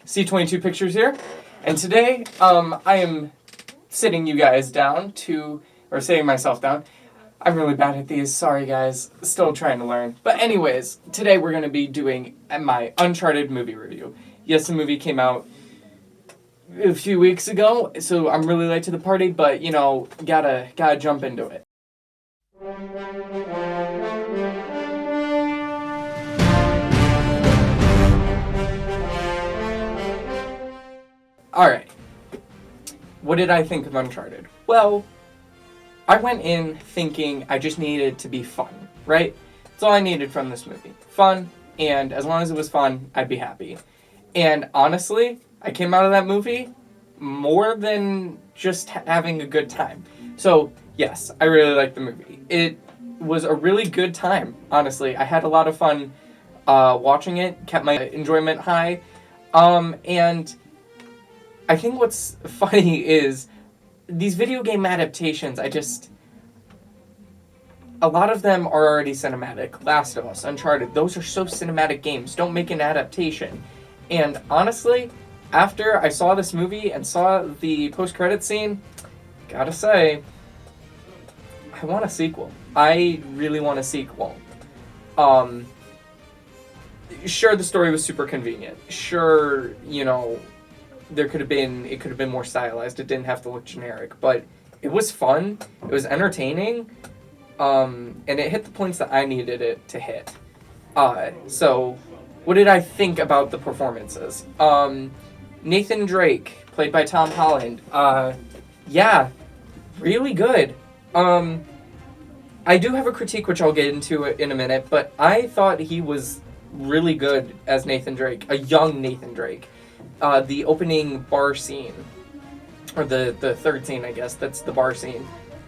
C22 Pictures here, and today I am sitting you guys down or sitting myself down. I'm really bad at these, sorry guys, still trying to learn. But anyways, today we're going to be doing my Uncharted movie review. Yes, the movie came out a few weeks ago, so I'm really late to the party, but you know, gotta jump into it. Alright, what did I think of Uncharted? Well, I went in thinking I just needed to be fun, right? That's all I needed from this movie. Fun, and as long as it was fun, I'd be happy. And honestly, I came out of that movie more than just having a good time. So, yes, I really liked the movie. It was a really good time, honestly. I had a lot of fun watching it, kept my enjoyment high, and I think what's funny is these video game adaptations, a lot of them are already cinematic. Last of Us, Uncharted, those are so cinematic games. Don't make an adaptation. And honestly, after I saw this movie and saw the post-credit scene, gotta say, I want a sequel. I really want a sequel. Sure, the story was super convenient. Sure, you know, it could have been more stylized. It didn't have to look generic, but it was fun. It was entertaining, and it hit the points that I needed it to hit. So, what did I think about the performances? Nathan Drake, played by Tom Holland. Yeah, really good. I do have a critique, which I'll get into in a minute, but I thought he was really good as Nathan Drake, a young Nathan Drake. The opening bar scene, or the third scene, I guess, that's the bar scene,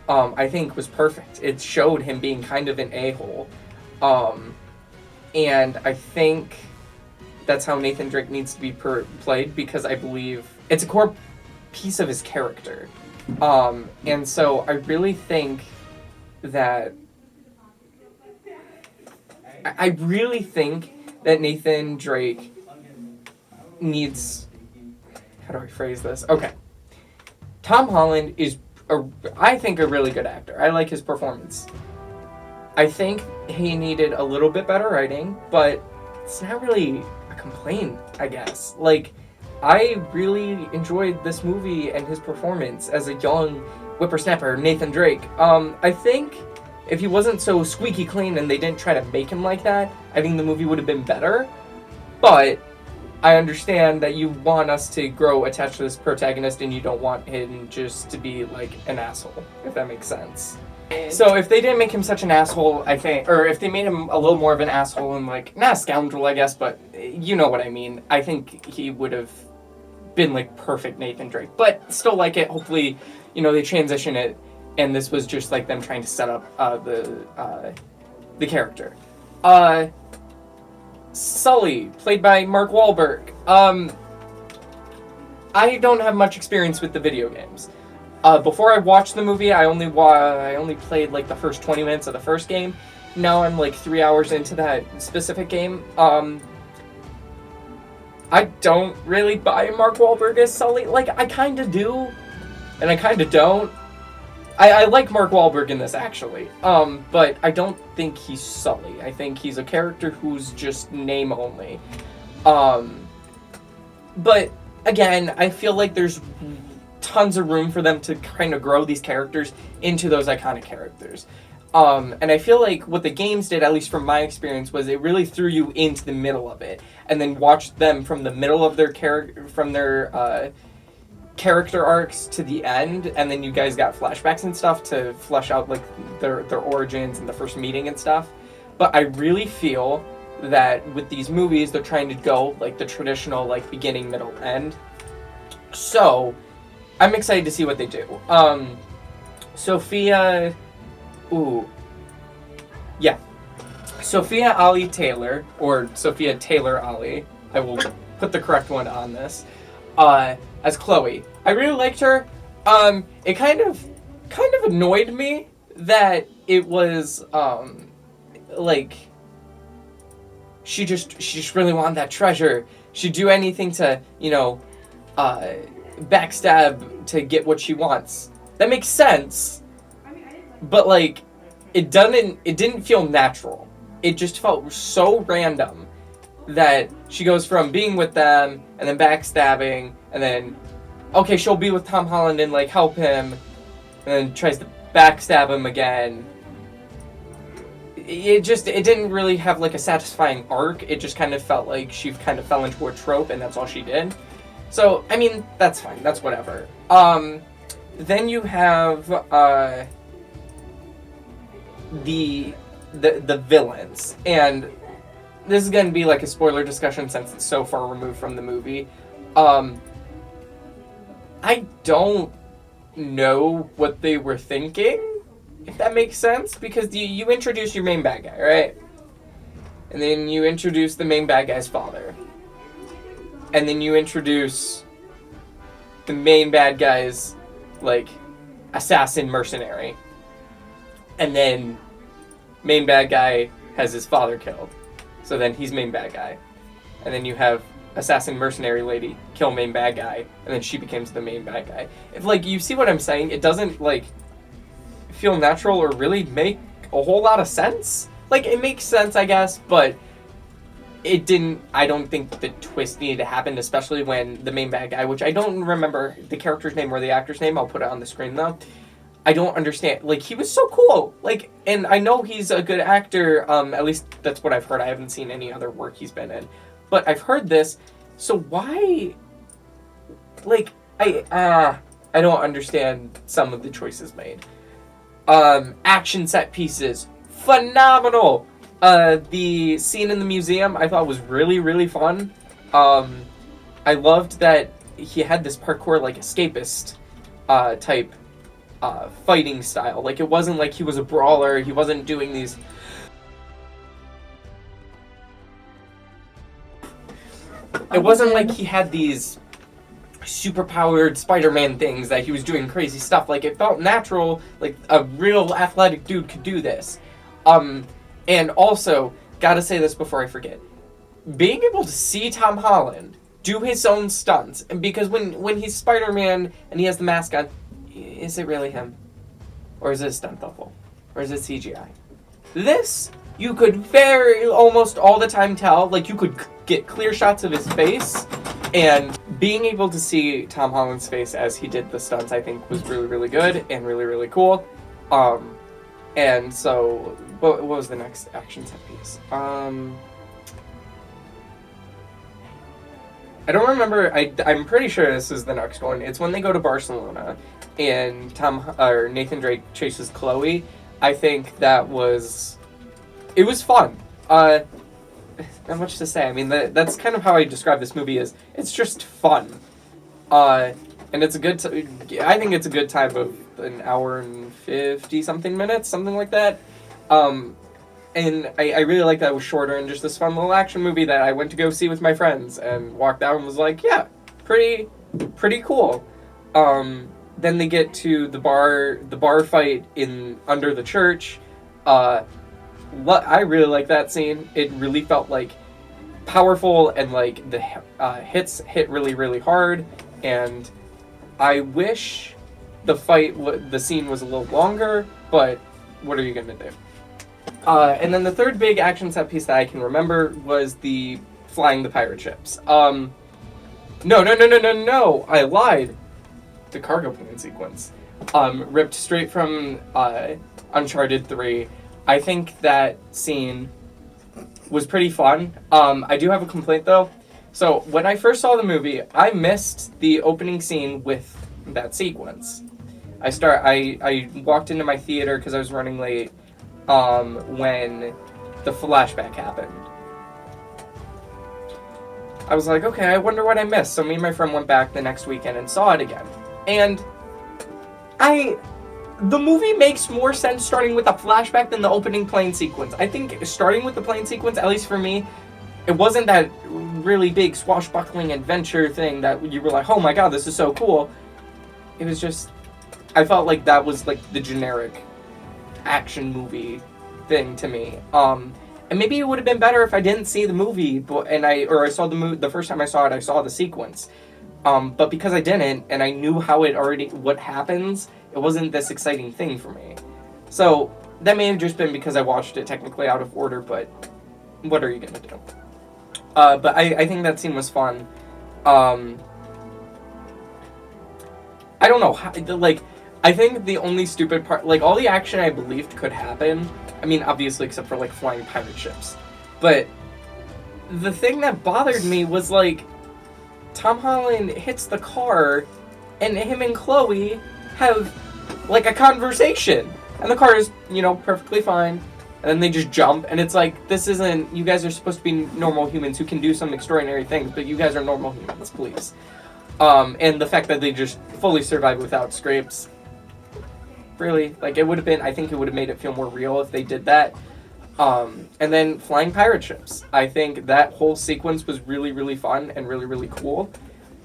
I think was perfect. It showed him being kind of an a-hole. And I think that's how Nathan Drake needs to be played, because I believe it's a core piece of his character. And so I really think that Nathan Drake needs... How do I phrase this? Okay. Tom Holland is, I think, a really good actor. I like his performance. I think he needed a little bit better writing, but it's not really a complaint, I guess. Like, I really enjoyed this movie and his performance as a young whippersnapper, Nathan Drake. I think if he wasn't so squeaky clean and they didn't try to make him like that, I think the movie would have been better. But I understand that you want us to grow attached to this protagonist and you don't want him just to be like an asshole, if that makes sense. So if they didn't make him such an asshole, I think, or if they made him a little more of an asshole and like, not a scoundrel, I guess, but you know what I mean, I think he would have been like perfect Nathan Drake. But still like it, hopefully, you know, they transition it and this was just like them trying to set up the character. Sully, played by Mark Wahlberg. I don't have much experience with the video games. Before I watched the movie, I only played like the first 20 minutes of the first game. Now I'm like 3 hours into that specific game. I don't really buy Mark Wahlberg as Sully. Like, I kind of do, and I kind of don't. I like Mark Wahlberg in this, actually, but I don't think he's Sully. I think he's a character who's just name only. But, again, I feel like there's tons of room for them to kind of grow these characters into those iconic characters. And I feel like what the games did, at least from my experience, was it really threw you into the middle of it, and then watched them from the middle of their character arcs to the end, and then you guys got flashbacks and stuff to flesh out like their origins and the first meeting and stuff. But I really feel that with these movies, they're trying to go like the traditional like beginning, middle, end. So I'm excited to see what they do. Sophia Ali Taylor, or Sophia Taylor Ali, I will put the correct one on this, as Chloe. I really liked her. It kind of annoyed me that it was like she just really wanted that treasure, she'd do anything to, backstab to get what she wants. That makes sense, but like, it didn't feel natural. It just felt so random that she goes from being with them and then backstabbing and then, okay, she'll be with Tom Holland and like help him, and then tries to backstab him again. It didn't really have like a satisfying arc. It just kind of felt like she kind of fell into a trope and that's all she did. So, I mean, that's fine. That's whatever. Then you have the villains, and this is going to be like a spoiler discussion since it's so far removed from the movie. I don't know what they were thinking, if that makes sense, because you introduce your main bad guy, right? And then you introduce the main bad guy's father. And then you introduce the main bad guy's, like, assassin mercenary. And then main bad guy has his father killed. So then he's main bad guy. And then you have assassin mercenary lady kill main bad guy. And then she becomes the main bad guy. If, like, you see what I'm saying? It doesn't, like, feel natural or really make a whole lot of sense. Like, it makes sense, I guess, but it didn't. I don't think the twist needed to happen, especially when the main bad guy, which I don't remember the character's name or the actor's name, I'll put it on the screen though. I don't understand. Like, he was so cool. Like, and I know he's a good actor, at least that's what I've heard. I haven't seen any other work he's been in. But I've heard this, so why, like, I don't understand some of the choices made. Action set pieces, phenomenal. The scene in the museum I thought was really, really fun. I loved that he had this parkour, like, escapist type fighting style. Like, it wasn't like he was a brawler. He wasn't doing these... It wasn't like he had these super-powered Spider-Man things that he was doing crazy stuff. Like, it felt natural, like a real athletic dude could do this. And also, gotta say this before I forget, being able to see Tom Holland do his own stunts, and because when he's Spider-Man and he has the mask on, is it really him? Or is it a stunt double? Or is it CGI? This, you could almost all the time tell, like, you could get clear shots of his face, and being able to see Tom Holland's face as he did the stunts, I think, was really, really good and really, really cool. And so, what was the next action set piece? I don't remember. I'm pretty sure this is the next one. It's when they go to Barcelona, and Nathan Drake chases Chloe. I think it was fun. Not much to say. I mean, that's kind of how I describe this movie. It's just fun. And it's a good. I think it's a good time of an hour and 50-something minutes, something like that. And I really like that it was shorter and just this fun little action movie that I went to go see with my friends and walked out and was like, yeah, pretty cool. Then they get to the bar fight under the church. I really like that scene. It really felt like powerful and like the hits hit really, really hard. And I wish the scene was a little longer, but what are you gonna do? And then the third big action set piece that I can remember was the flying the pirate ships. No, I lied. The cargo plane sequence. Ripped straight from Uncharted 3. I think that scene was pretty fun. I do have a complaint though. So when I first saw the movie, I missed the opening scene with that sequence. I walked into my theater because I was running late when the flashback happened. I was like, okay, I wonder what I missed. So me and my friend went back the next weekend and saw it again. And the movie makes more sense starting with a flashback than the opening plane sequence. I think starting with the plane sequence, at least for me, it wasn't that really big swashbuckling adventure thing that you were like, oh my god, this is so cool. It was just, I felt like that was like the generic action movie thing to me. And maybe it would have been better if I didn't see the movie, I saw the movie the first time I saw it. I saw the sequence, but because I didn't, and I knew what happens, it wasn't this exciting thing for me. So that may have just been because I watched it technically out of order, but what are you gonna do? But I think that scene was fun. I don't know, I think the only stupid part, all the action I believed could happen, I mean, obviously, except for, flying pirate ships. But the thing that bothered me was, Tom Holland hits the car, and him and Chloe have, a conversation. And the car is, perfectly fine. And then they just jump, and it's this isn't, you guys are supposed to be normal humans who can do some extraordinary things, but you guys are normal humans, please. And the fact that they just fully survived without scrapes, really, it would have been, I think it would have made it feel more real if they did that. And then flying pirate ships. I think that whole sequence was really, really fun and really, really cool.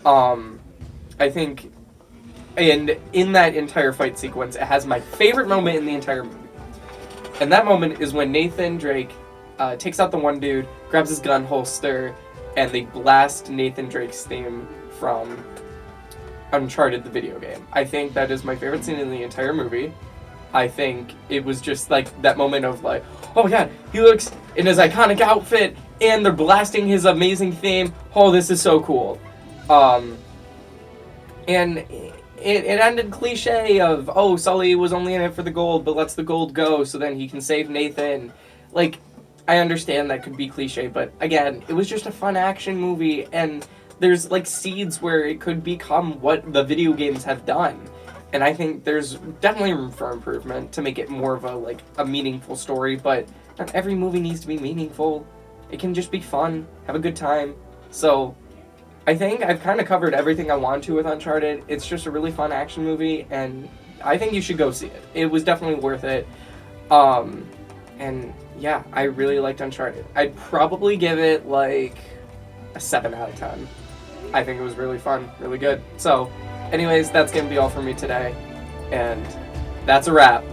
I think, and in that entire fight sequence, it has my favorite moment in the entire movie. And that moment is when Nathan Drake takes out the one dude, grabs his gun holster, and they blast Nathan Drake's theme from Uncharted, the video game. I think that is my favorite scene in the entire movie. I think it was just that moment of oh my god, he looks in his iconic outfit and they're blasting his amazing theme. Oh, this is so cool. And it ended cliche of, oh, Sully was only in it for the gold, but lets the gold go so then he can save Nathan. I understand that could be cliche, but again, it was just a fun action movie, and there's seeds where it could become what the video games have done. And I think there's definitely room for improvement to make it more of a meaningful story, but not every movie needs to be meaningful. It can just be fun, have a good time. So I think I've kind of covered everything I want to with Uncharted. It's just a really fun action movie, and I think you should go see it. It was definitely worth it. And yeah, I really liked Uncharted. I'd probably give it a 7 out of 10. I think it was really fun, really good. So anyways, that's going to be all for me today. And that's a wrap.